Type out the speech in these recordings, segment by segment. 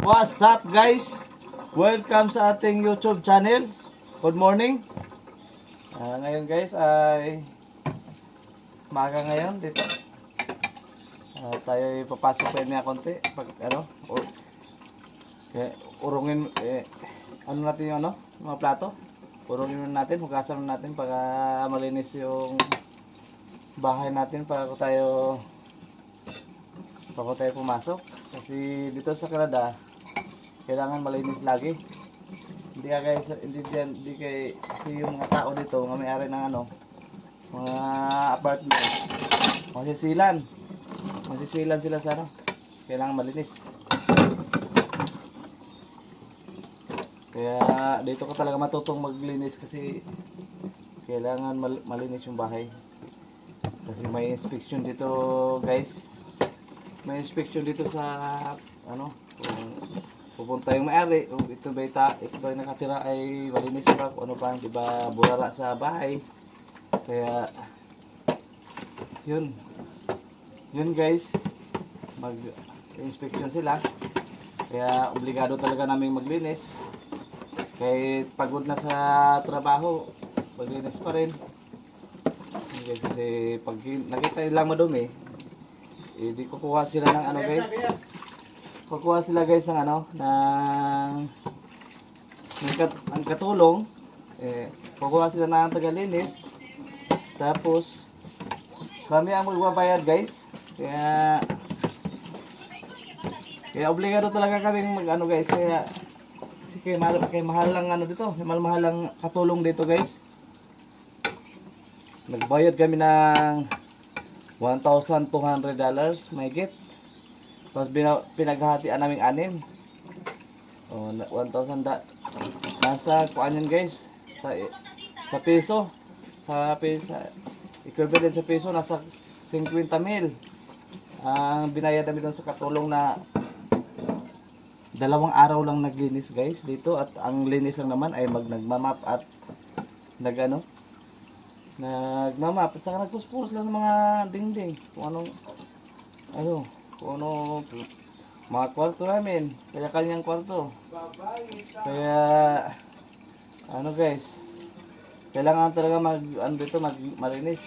What's up guys? Welcome sa ating YouTube channel. Good morning. Ngayon guys ay maga ngayon dito. Tayo ay papasok pa niya konti pag urungin ano natin yung mga plato. Urungin natin, hugasan natin para malinis yung bahay natin bago tayo pumasok. Kasi dito sa Canada kailangan malinis lagi. Hindi kasi yung mga tao dito, mga may-ari ng mga apartment, masisilan sila sa kailangan malinis. Kaya dito ka talaga matutong maglinis kasi kailangan malinis yung bahay. Kasi may inspection dito guys. May inspection dito sa kung pupunta yung may-ari, kung ito ba nakatira ay malinis pa, kung ano pa, di ba burara sa bahay. Kaya yun guys, mag-inspection sila. Kaya obligado talaga namin maglinis. Kahit pagod na sa trabaho, maglinis pa rin. Kasi pag nakita nilang madumi, di kukuha sila ng guys. Kukuha sila guys ng ng katulong. Kukuha sila ng tagalinis. Tapos kami ang magbabayad guys. Kaya obligado talaga kaming guys. Kaya mahal lang dito. Mahal lang katulong dito guys. Nagbayad kami ng $1,200 may get. Tapos pinaghatian namin 6. 1,000 nasa kuan yun guys. Sa peso. Sa equivalent sa peso nasa 50,000. Ang binayad namin doon sa katulong na 2 araw lang naglinis guys dito, at ang linis lang naman ay nagmamap at nagmamap at saka nagpuspos lang ng mga dingding kung ano mga kwarto namin, kaya kanyang kwarto. Kaya guys, kailangan talaga malinis.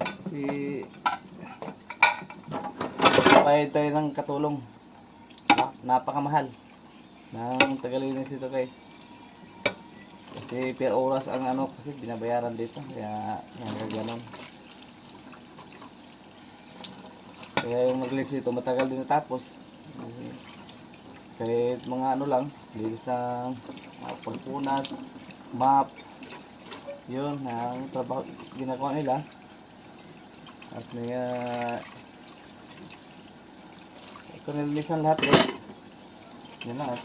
Kasi bayad tayo ng katulong. Napakamahal ng tagalinis dito guys. Kasi per oras ang kasi binabayaran dito. Kaya gano'n. Kaya yung maglinis dito matagal din natapos. Kahit mga lang, linis ng pagpunas, map, yun ang trabaho ginagawa nila. At ito nilinisan lahat guys. Yun lang. At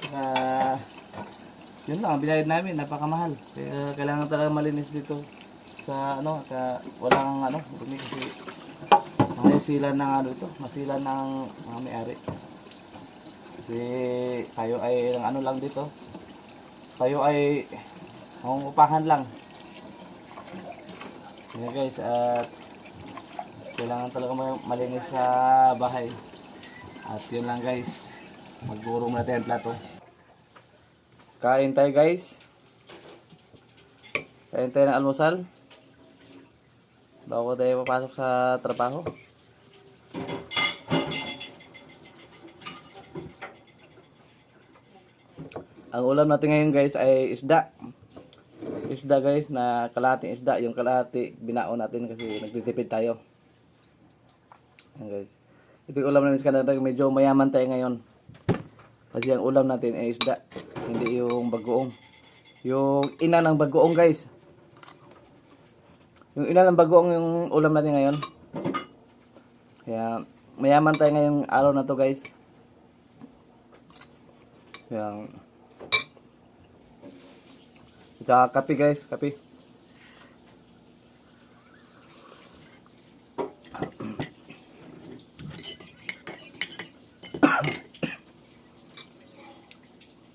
yun lang ang binayad namin, napakamahal. Kaya kailangan talaga malinis dito sa walang dumi kasi masilan ng masilan ng mga may-ari. Kasi kayo ay lang dito. Kayo ay mangungupahan lang. Yan guys, at kailangan talaga malinis sa bahay. At yun lang guys. Magurong natin ang plato. Kain tayo guys. Kain tayo ng almusal bago tayo papasok sa trabaho. Ang ulam natin ngayon guys ay isda. Isda guys, na kalahating isda. Yung kalahati binaon natin kasi nagtitipid tayo. Ayan guys. Ito yung ulam namin sa Canada. Medyo mayaman tayo ngayon. Kasi ang ulam natin ay isda. Hindi yung bagoong. Yung ina ng bagoong guys. Yung ina ng bagoong yung ulam natin ngayon. Kaya mayaman tayo ngayong araw na to guys. Kaya kape guys, kape.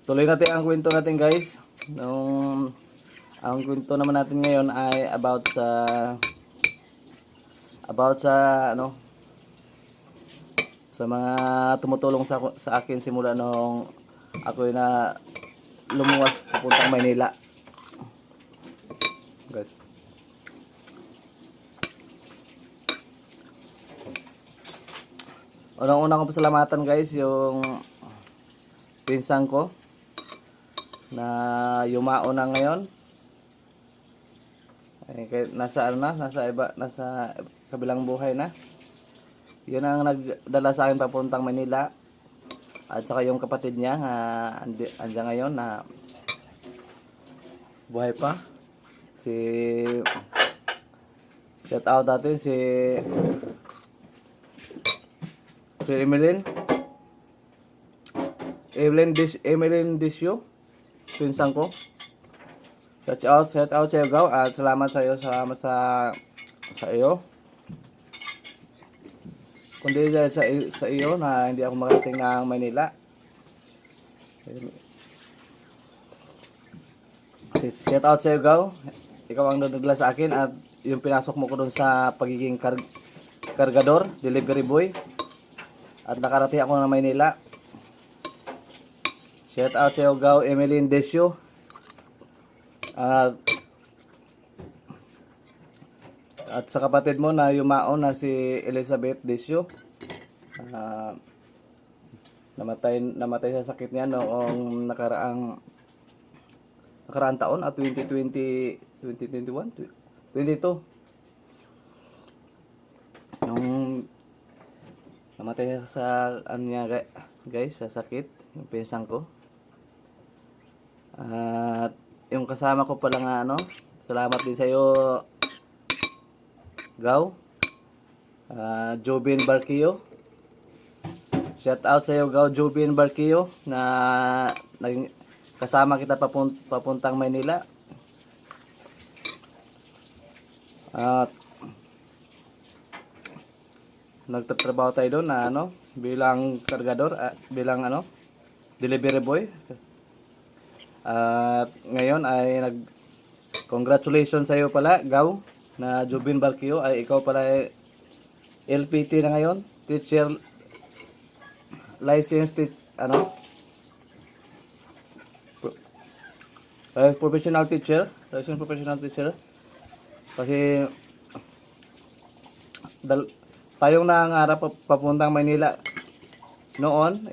Tuloy natin ang kwento natin guys. Ang kwento naman natin ngayon ay about sa sa mga tumutulong sa akin simula nung ako na lumuwas papuntang Maynila. Guys. Unang-una ko pasalamatan guys yung pinsan ko na yumao na ngayon. Nasa kabilang buhay na. Yun ang nagdala sa akin papuntang Manila. At saka yung kapatid niya andiyan ngayon na buhay pa. Shout out natin si Emeline Disyo, pinsan ko. Shout out sa iyo, Gaw, at salamat sa iyo. Kundi dahil sa iyo na hindi ako makarating ng Manila. Shout out sa iyo, Gaw. Ikaw ang nagdala sa akin at yung pinasok mo ko doon sa pagiging kargador, delivery boy. At nakarating ako ng Manila. Shout out sa iyo, Gaw, Emeline Desio. At sa kapatid mo na yumao na si Elizabeth Desio. Namatay sa sakit niya noong nakaraang taon at 2021, 22. Yung namatay sa niya guys, sa sakit, yung pinsan ko. At yung kasama ko pala nga salamat din sa iyo, Gaw. Jobin Barquillo. Shout out sa iyo, Gaw, Jobin Barquillo, na naging kasama kita papuntang Maynila. At nagtatrabaho tayo doon na bilang kargador, bilang delivery boy. At ngayon ay congratulations sa iyo pala, Gaw, na Jobin Barquillo, ay ikaw pala ay LPT na ngayon, teacher license professional teacher, licensed professional teacher. Kasi tayong nangangarap papuntang Maynila noon,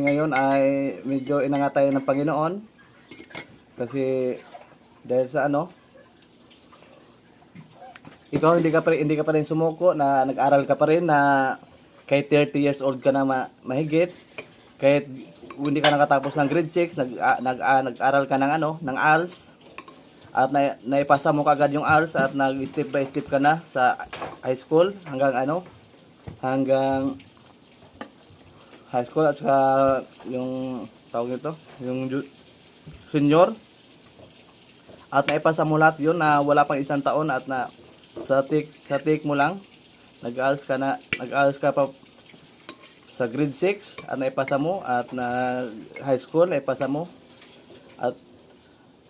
ngayon ay medyo inangat tayo ng Panginoon. Kasi dahil sa ikaw hindi ka pa rin sumuko, na nag-aral ka pa rin, na kahit 30 years old ka na mahigit, kahit hindi ka nakatapos ng grade 6, nag-aral ka ng ALS, at naipasa mo kagad yung ALS, at nag-step by step ka na sa high school hanggang high school, at saka yung tawag nito, yung senior, at naipasa mo lahat yun na wala pang isang taon, at na sa tik mo lang nag-ALS ka pa sa grade 6 at naipasa mo, at na high school naipasa mo, at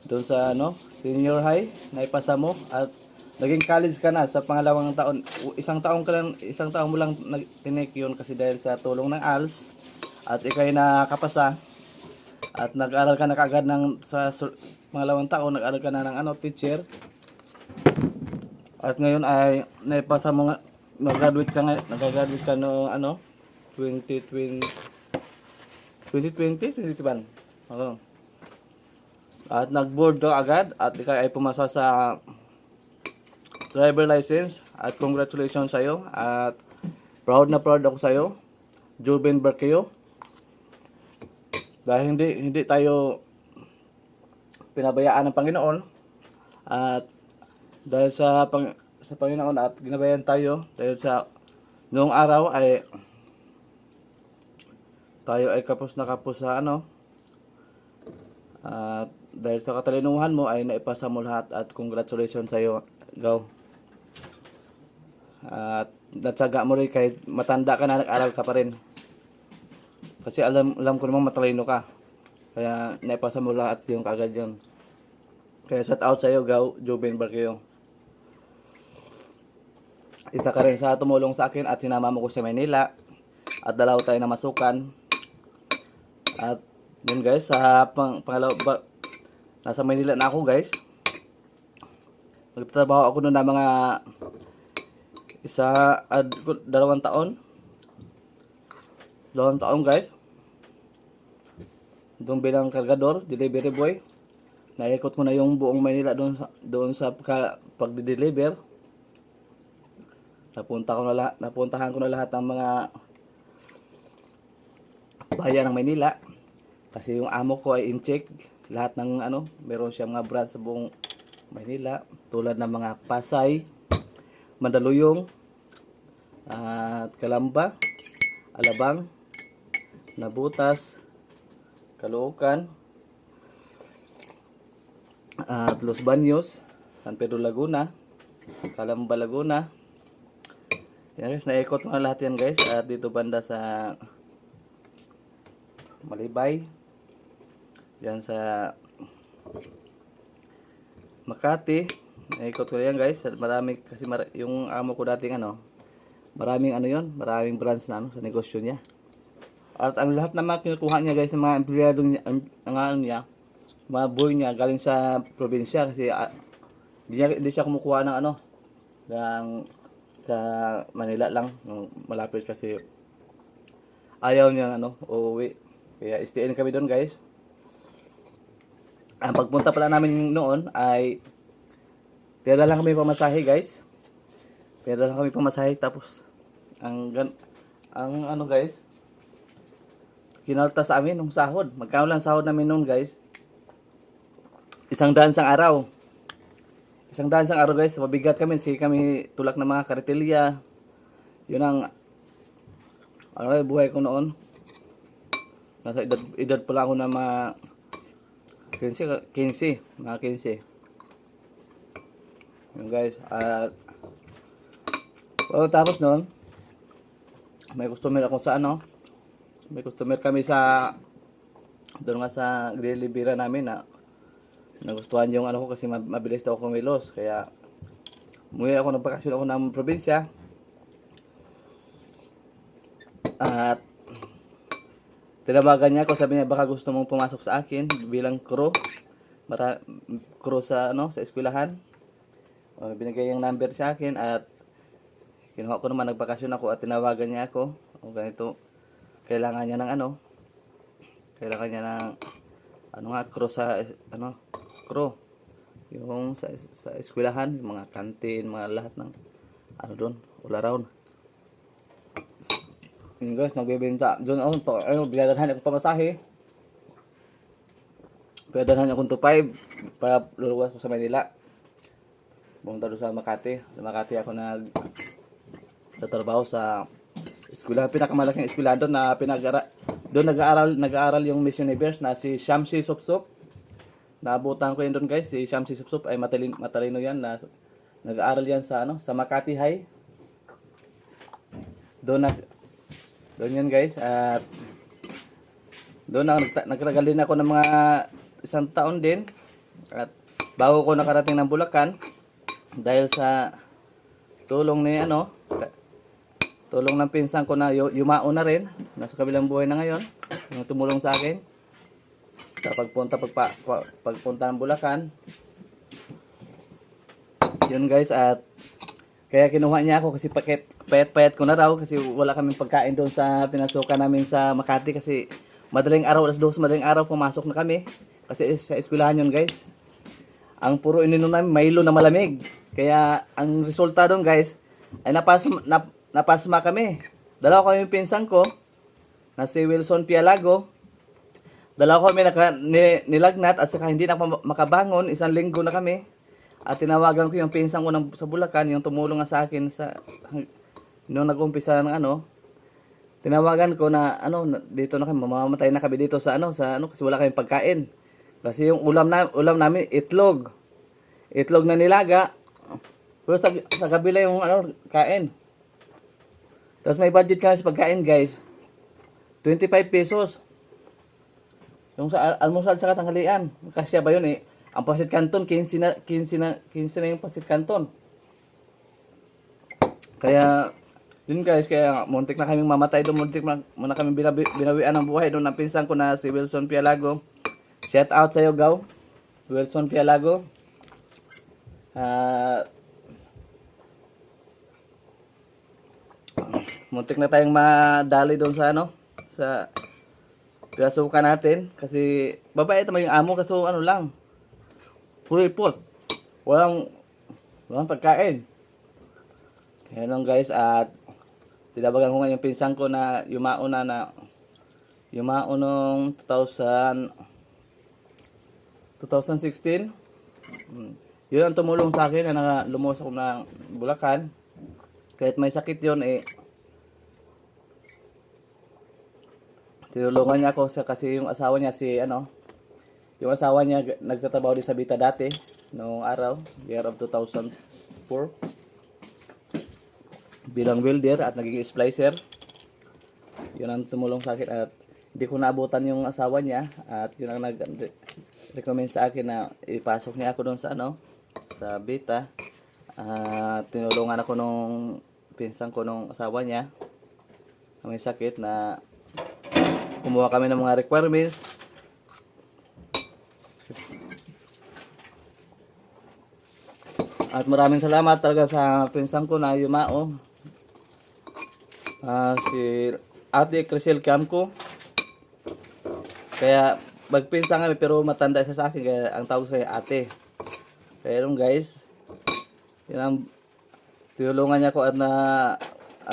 doon sa senior high naipasa mo, at naging college ka na sa pangalawang taon. Isang taon mo lang tinik yun kasi dahil sa tulong ng ALS, at ikay nakapasa, at nag-aral ka na kaagad sa pangalawang taon, nag-aral ka na ng teacher. At ngayon ay naipasa mo nga, nag-graduate ka no 2021. At nag-board ka agad, at ikaw ay pumasa sa driver license, at congratulations sa iyo, at proud na proud ako sa iyo, Jobin Barquillo. Dahil hindi tayo pinabayaan ng Panginoon, at dahil sa Panginoon at ginabayan tayo, dahil sa noong araw ay tayo ay kapos na kapos sa at dahil sa katalinuhan mo ay naipasa mo lahat, at congratulations sa iyo, Gaw. At natsaga mo rin kahit matanda ka na, nag-aral ka pa rin. Kasi alam ko naman matalino ka. Kaya naipasa mo lahat yung kagad yun. Kaya shout out sa iyo, Gaw, Jobin Barquillo. Isa ka rin sa tumulong sa akin at sinama mo ko sa Manila. at dalawa tayo na masukan. At yun guys, sa pangalawa nasa Manila na ako guys. Nagtatrabaho ako noon na mga 2 taon. 2 taon guys. Doon bilang kargador, delivery boy. Naikot ko na yung buong Manila doon sa pagde-deliver. Napuntahan ko na lahat ng mga bayan ng Manila. Kasi yung amo ko ay in-check lahat ng meron siyang mga branch sa buong Manila tulad ng mga Pasay, Mandaluyong, at Calamba, Alabang, Nabutas, Caloocan, at Los Baños, San Pedro Laguna, Calamba Laguna. Yan guys, naikot ko na lahat yan guys. At dito banda sa Malibay, yan sa Makati, naikot ko yan guys. Marami kasi yung amo ko dating maraming maraming branch na sa negosyo niya. At ang lahat ng mga kinukuha niya guys, ng mga empleyado niya, mga boy niya galing sa probinsya kasi hindi siya kumukuha ng sa Manila lang, malapit kasi ayaw niya uuwi. Kaya stay kami doon guys. Ang pagpunta pala namin noon ay pera lang kami pamasahe guys. Pera lang kami pamasahe, tapos ang guys, kinalta sa amin ng sahod. Magkano lang sahod namin noon guys? 100 sang araw. 100 sang araw guys. Mabigat kami. Sige kami tulak ng mga karitilya. Yun ang buhay ko noon. Nasa edad pa lang ako na mga 15. Mga 15. Yun guys. At tapos noon, may customer ako sa may customer kami sa doon nga sa delivery namin na nagustuhan yung ko kasi mabilis daw ako kumilos. Kaya umuwi ako, nagbakasyon ako ng probinsya. At tinawagan niya ako, sabi niya baka gusto mong pumasok sa akin bilang crew. Crew sa sa eskwelahan. Binigay yung number sa akin at kinuha ko naman, nagbakasyon ako at tinawagan niya ako. O ganito, kailangan niya ng kailangan niya ng crew sa crew yung sa eskwelahan, yung mga kantin, mga lahat ng doon all around. Yung guys, nagbebenta doon binadalhan ako pamasahe. Binadalhan akong 2.5 para luluwas ko sa Manila. Pumunta doon sa Makati. Sa Makati ako nagtatrabaho sa eskwelahan, pinakamalaking eskwelahan doon na doon nag-aaral yung Miss Universe na si Shamsi Supsup. Naabutan ko yun doon guys. Si Shamsi Supsup ay matalino yan na nag-aaral yan sa sa Makati High. Doon yan guys. At doon nagtagal din ako ng mga 1 taon din. At bago ko nakarating ng Bulacan, dahil sa tulong ni tulong ng pinsan ko na yumao na rin, nasa kabilang buhay na ngayon, yung tumulong sa akin sa pagpunta ng Bulacan. Yun guys, at kaya kinuha niya ako kasi payat ko na raw kasi wala kaming pagkain doon sa pinasukan namin sa Makati kasi madaling araw, 2:00 madaling araw pumasok na kami kasi sa eskwelahan yun guys. Ang puro ininom namin Milo na malamig. Kaya ang resulta doon guys ay napasma kami. Dalawa kami yung pinsan ko na si Wilson Pialago. Dalawa kami nilagnat at saka hindi na makabangon. 1 linggo na kami. At tinawagan ko yung pinsan ko sa Bulacan, yung tumulong sa akin nung nag-umpisa ng tinawagan ko na dito na kami, mamamatay na kami dito sa kasi wala kaming pagkain. Kasi yung ulam namin itlog na nilaga. Pero sa kabila yung kain. Tapos may budget kami sa pagkain guys. 25 pesos. Yung sa almusal sa katanghalian. Kasya ba yun eh? Ang pasit canton 15 na yung pasit canton. Kaya Yun guys, kaya muntik na kaming mamatay doon, muntik na kaming binawian ng buhay doon. Ang pinsan ko na si Wilson Pialago. Shout out sa'yo, Gaw. Wilson Pialago. Muntik na tayong madali doon sa ano, sa pinasukan natin. Kasi babae naman yung amo, kaso ano lang, puripot. Walang pagkain. Kaya lang guys, at tinabagan ko nga yung pinsan ko na yumao nung 2016. Yun ang tumulong sa akin na lumuwas ako ng Bulacan. Kahit may sakit yun, tinulungan niya ako kasi yung asawa niya yung asawa niya nagtatrabaho din sa Bita dati noong araw, year of 2004, bilang welder at naging splicer. Yun ang tumulong sa akin at hindi ko naabutan yung asawa niya at yun ang nag-recommend sa akin na ipasok niya ako doon sa sa Bita. Tinulungan ako nung pinsan ko nung asawa niya na may sakit, na kumuha kami ng mga requirements. At maraming salamat talaga sa pinsan ko na yumao, si Ate Crisel Camco. Kaya magpinsan kami pero matanda siya sa akin, kaya ang tawag sa ate. Kaya yun guys, yun ang tinulungan niya ko at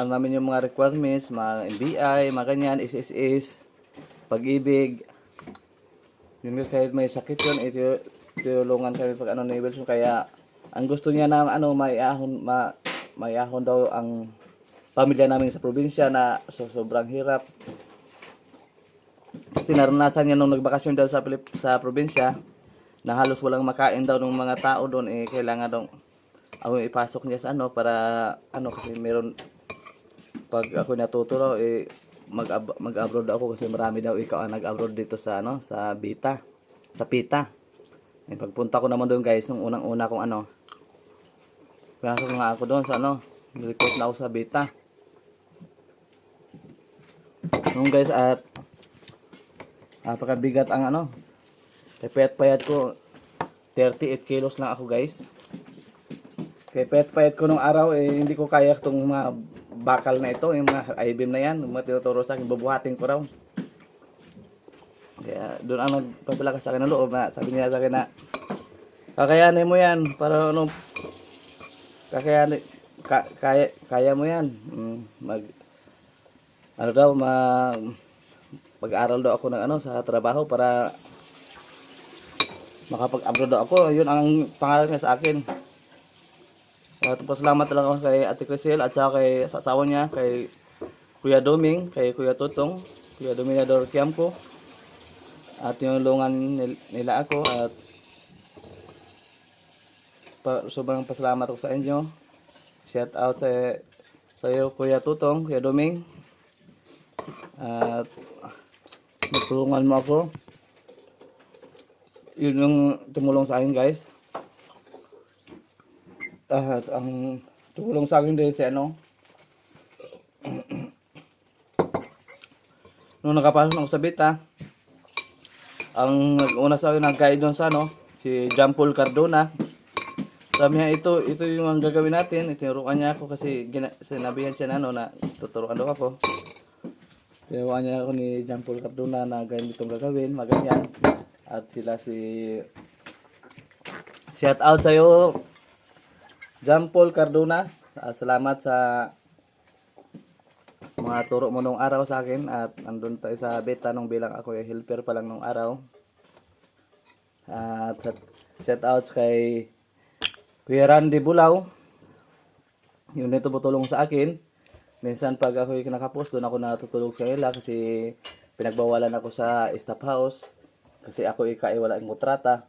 namin yung mga requirements, mga NBI, mga ganyan, SSS, Pag-ibig. Yun guys, kahit may sakit yun, tinulungan kami pag ni Wilson. Kaya ang gusto niya na maiahon daw ang pamilya namin sa probinsya na sobrang hirap. Kasi naranasan niya nung nagbakasyon daw sa probinsya na halos walang makain daw ng mga tao doon, kailangan daw ako ipasok niya sa para kasi meron, pag ako natuturo mag-abroad ako kasi marami daw ikaw ang nag-abroad dito sa sa Bita, sa Pita. Pagpunta ko naman doon guys, nung unang-una kong pasok nga ako doon sa report na ako sa Bita. Nung guys, at napakabigat ang payat ko, 38 kilos lang ako guys. Kaya payat ko nung araw, hindi ko kaya itong mga bakal na ito, yung mga I-beam na yan, yung mga tinuturo sa akin, bubuhatin ko raw. Kaya doon ang nagpapalakas sa akin ng loob, na sabi niya sa akin na kakayanin mo yan, para kaya mo yan. Mag-aral daw ako ng sa trabaho para makapag-abroad daw ako. Yun ang pangarap niya sa akin. At pasalamat lang ako kay Ate Crisel at saka kay sa asawa niya, kay Kuya Doming, kay Kuya Tutong, Kuya Dominador Kiamco. At tinulungan nila ako at sobrang pasalamat ako sa inyo. Shout out sa iyo Kuya Tutong, Kuya Doming. At natulungan mo ako. Yun yung tumulong sa akin guys. Ang tulong sa akin din si nung nakapasok ako sa Bita, ang nag-una sa akin nag-guide doon sa si John Paul Cardona. Sabi niya, ito yung ang gagawin natin. Itinuruan niya ako kasi sinabihan siya na tuturuan daw ako. Tinuruan niya ako ni John Paul Cardona na ganyan itong gagawin, maganyan. At sila shout out sa'yo John Paul Cardona. Salamat sa mga turo mo nung araw sa akin, at andun tayo sa Bita nung bilang ako helper pa lang nung araw. At shout out kay Kuya Randy Bulaw. Yun ito tutulong sa akin. Minsan pag ako kinakapos, doon ako natutulog sa kanila kasi pinagbawalan ako sa staff house kasi ako wala ang kontrata.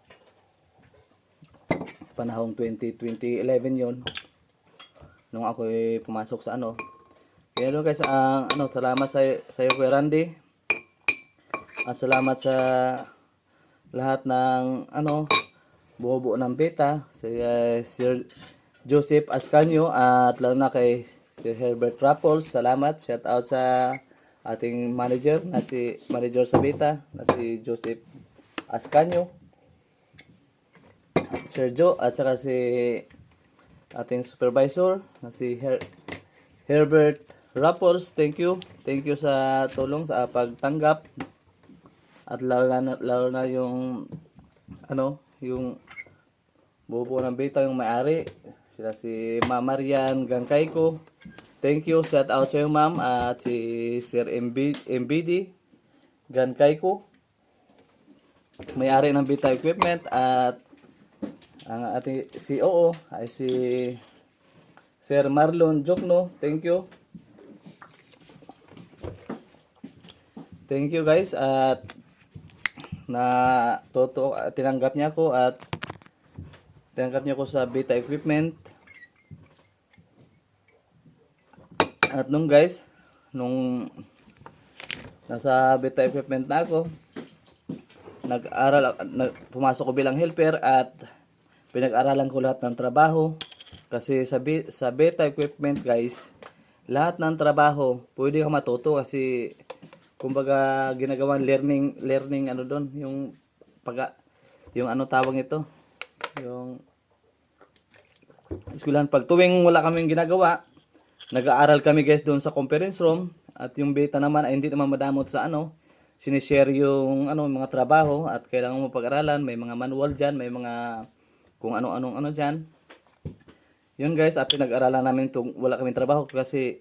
Panahong 2011 yun nung ako pumasok sa Kaya doon guys, salamat sa iyo Kuya Randy. At salamat sa lahat ng bumubuo ng Bita, si Sir Joseph Ascanio, at lalo na kay Si Herbert Raffles, salamat. Shout out sa ating manager na si Manager Sabita na si Joseph Ascanio, Sergio, at saka si ating supervisor na si Herbert Raffles. Thank you. Thank you sa tulong sa pagtanggap. At lalo na yung yung bubuo ng beta, yung may-ari, sila si Ma'am Marian Gangkayko. Thank you. Shout out sa iyo, ma'am, at si Sir MBD Gangkayko, may-ari ng Beta Equipment, at ang ating COO ay si Sir Marlon Jokno. Thank you. Thank you guys, at tinanggap niya ako sa Beta Equipment. At nung nasa Beta Equipment na ako, pumasok ko bilang helper at pinag-aralan ko lahat ng trabaho. Kasi sa Beta Equipment guys, lahat ng trabaho pwede kang matuto, kasi kumbaga ginagawang learning doon, yung tawag nito, yung eskwelahan. Pag tuwing wala kaming ginagawa, nag-aaral kami guys doon sa conference room, at yung beta naman ay hindi naman madamot sa sinishare yung mga trabaho at kailangan mo pag-aralan. May mga manual dyan, may mga kung anong dyan. Yun guys, at pinag-aralan namin itong wala kaming trabaho, kasi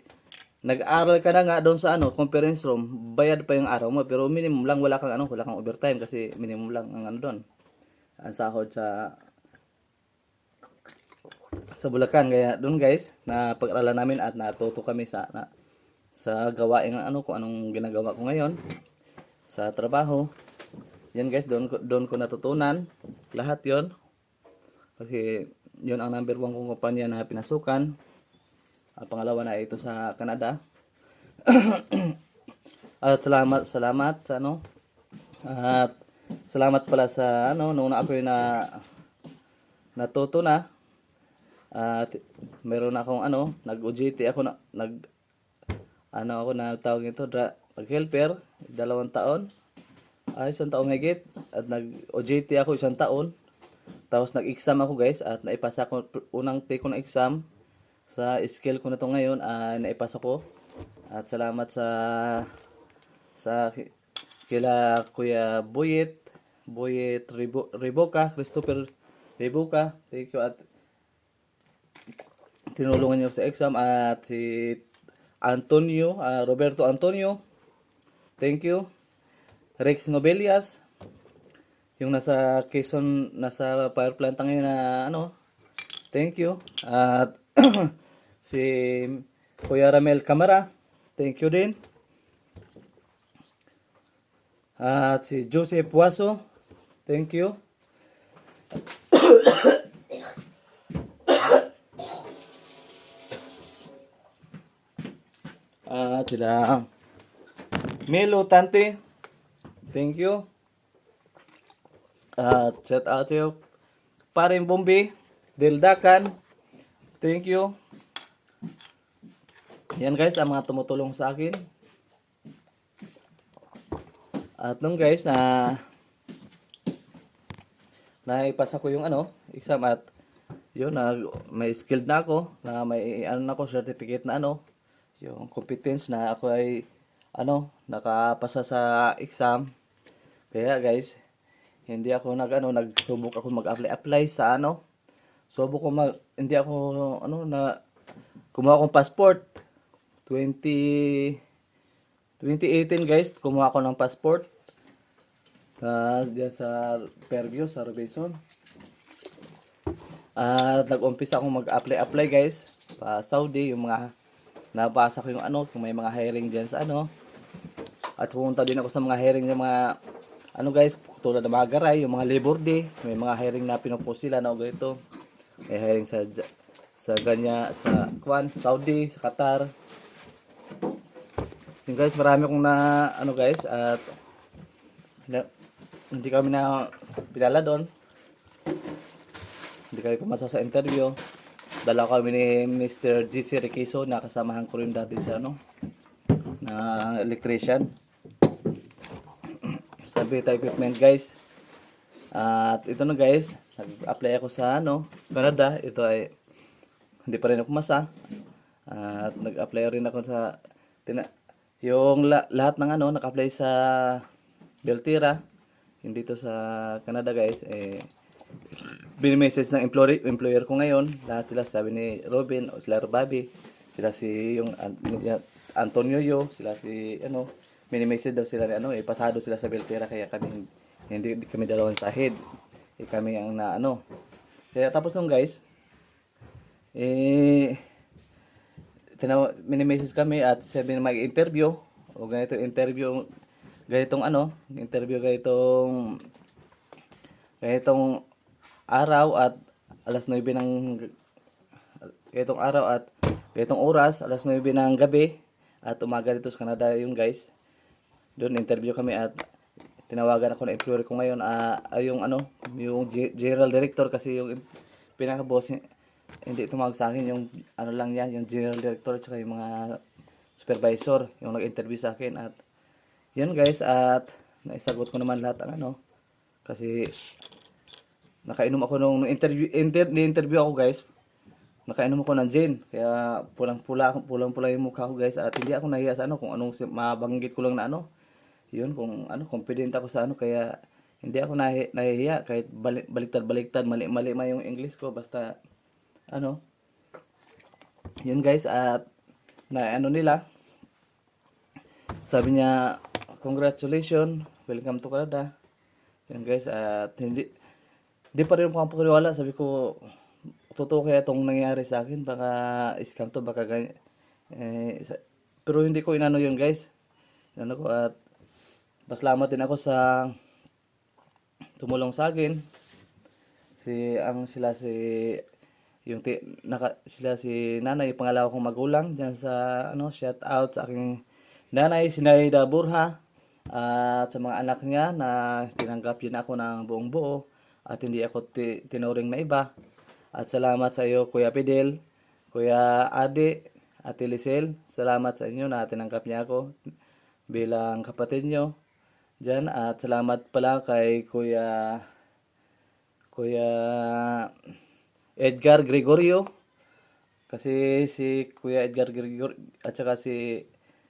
nag-aaral ka na nga doon sa conference room, bayad pa yung araw mo, pero minimum lang, wala kang overtime, kasi minimum lang ang doon, ang sahod sa Bulacan. Kaya doon guys, na pag-aralan namin at natuto kami sa gawain kung anong ginagawa ko ngayon sa trabaho. Yan guys, doon ko natutunan lahat yon, kasi yun ang number 1 kong kumpanya na pinasukan. Ang pangalawa na ito sa Canada. At salamat sa at salamat pala sa nung ako yung natuto na. At meron akong nag-OJT ako tawag nito, nag-helper 2 taon. 1 taon higit, at nag-OJT ako 1 taon. Tapos nag-exam ako guys, at naipasa ko unang take ko ng exam sa skill ko na to ngayon, naipasa ko. At salamat sa kila Kuya Boyet Riboka, Christopher Riboka. Thank you, at tinulungan niyo sa exam. At si Antonio, Roberto Antonio, thank you. Rex Nobelias, yung nasa Quezon, nasa power plant ngayon na thank you. At si Kuya Ramel Camara, thank you din. At si Joseph Waso, thank you. At sila Melo Tante, thank you. At shout out to you, Paring Bombi Dildakan, thank you. Yan guys, ang mga tumutulong sa akin. At nung guys naipasa ko yung exam, at yun, may skilled na ako, na may certificate na yung competence na ako ay nakapasa sa exam. Kaya guys, hindi ako nagsubok ako mag-apply sa subok ko hindi ako kumuha akong passport 2018 guys, kumuha ako ng passport diyan sa Fairview, sa Robinson. At nag-umpisa akong mag-apply guys pa Saudi, yung mga nabasa ko yung kung may mga hiring diyan sa at pumunta din ako sa mga hiring ng mga guys, tulad ng mga garay, yung mga labor day, may mga hiring na pinupost sila ganito. May hiring sa Saudi, sa Qatar. Yung guys, marami akong guys, at hindi kami na pinala doon. Hindi kami pumasa sa interview. dala kami ni Mr. GC Riquizo na kasamahan ko rin dati sa na electrician sa Beta Equipment guys. At ito na guys, nag-apply ako sa Canada. Ito ay hindi pa rin ako masa. At nag-apply rin ako sa yung lahat ng nag-apply sa Beltira, hindi to sa Canada guys, binimessage ng employer ko ngayon. Lahat sila sabi ni Robin o sila Bobby, sila si yung Antonio Yo, sila si minimessage daw sila ni pasado sila sa Beltira, kaya kami hindi kami dalawang sahid. Kami ang Kaya tapos nung guys, minimessage kami at sabi na mag-interview o ganitong interview ganitong araw at alas 9 ng ganitong araw at ganitong oras, alas 9 ng gabi at umaga dito sa Canada yung guys. Doon interview kami at tinawagan ako ng employer ko ngayon, yung general director, kasi yung pinaka-boss hindi tumawag sa akin, yung lang niya, yung general director at saka yung mga supervisor yung nag-interview sa akin. At yun guys, at naisagot ko naman lahat ang kasi nakainom ako nung ni-interview ako guys, nakainom ako ng gin, kaya pulang-pula yung mukha ko guys. At hindi ako nahiya sa kung anong mabanggit ko lang na yun, kung confident ako sa kaya hindi ako nahihiya kahit baliktad, mali man yung English ko, basta yun guys. At nila, sabi niya congratulations, welcome to Canada. Yun guys, at hindi pa rin ako paniwala. Sabi ko, totoo kaya itong nangyari sa akin, baka scam to, baka ganyan. Pero hindi ko inano yun guys, ko. At pasalamat din ako sa tumulong sa akin, sila si nanay, pangalawa kong magulang diyan sa shout out sa aking nanay, si Naida Burha, at sa mga anak niya na tinanggap yun ako ng buong buo at hindi ako tinuring na iba. At salamat sa iyo Kuya Fidel, Kuya Adi, Ate Lisel, salamat sa inyo na tinanggap niya ako bilang kapatid nyo dyan. At salamat pala kay Kuya Edgar Gregorio, kasi si Kuya Edgar Gregorio at saka si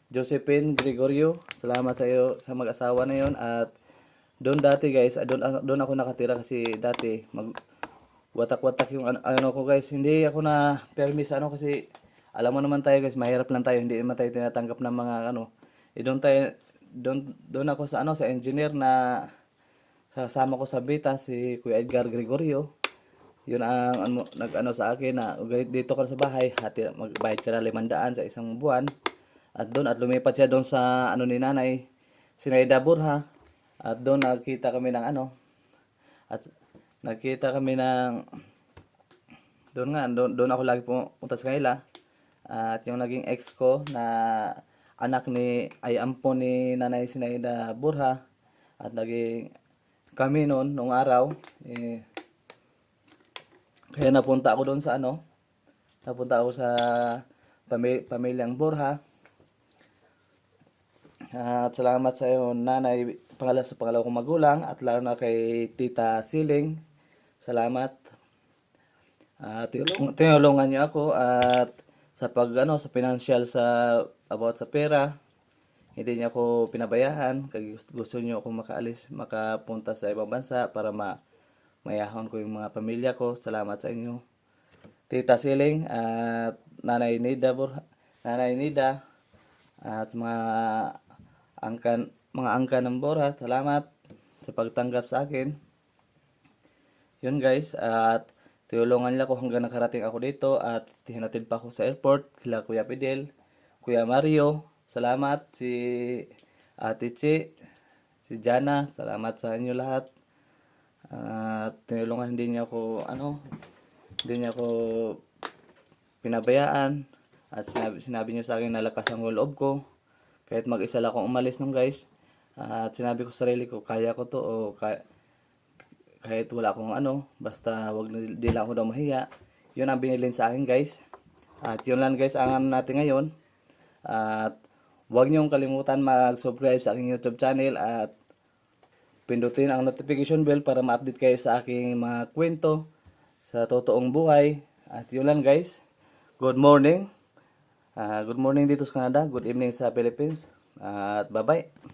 Josephine Gregorio, salamat sa iyo sa mag-asawa na yon. At doon dati guys, doon ako nakatira kasi dati watak-watak yung ko guys, hindi ako na permis kasi alam mo naman tayo guys, mahirap lang tayo, hindi naman tayo tinatanggap ng mga doon ako sa sa engineer na kasama ko sa Beta, si Kuya Edgar Gregorio. Yun ang sa akin na dito ka sa bahay, magbayad ka na 500 sa isang buwan. At lumipat siya doon sa ni nanay, si Naida Burha. At doon nakita kami ng doon ako lagi pumunta sa kanila. At yung naging ex ko na anak ay ampon ni nanay si Naida Burha, at naging kami nung araw, kaya napunta ako doon sa pamilyang Borja. At salamat sa iyo nanay, sa pangalawa kong magulang, at lalo na kay Tita Siling, salamat. Tinulungan niyo ako at sa sa financial, about sa pera, hindi niya ako pinabayaan. Gusto niyo ako makapunta sa ibang bansa para mayahon ko yung mga pamilya ko. Salamat sa inyo Tita Siling at Nanay Nida at mga angkan ng Borja. Salamat sa pagtanggap sa akin. Yun guys, at tulungan nila ako hanggang nakarating ako dito at hinatid pa ako sa airport. Kila Kuya Fidel, Kuya Mario, salamat. Si Ate Chi, si Jana, salamat sa inyo lahat. At tinulungan, hindi niya ako pinabayaan. At sinabi niyo sa akin na lakas ang loob ko kahit mag-isa lang akong umalis nung guys. At sinabi ko sa sarili ko, kaya ko to, kahit wala akong basta wag di lang ako daw mahiya. Yun ang binilin sa akin guys. At yun lang guys ang ano natin ngayon. At huwag niyong kalimutan mag-subscribe sa aking YouTube channel at pindutin ang notification bell para ma-update kayo sa aking mga kwento sa totoong buhay. At yun lang guys. Good morning. Good morning dito sa Canada. Good evening sa Philippines. At bye-bye.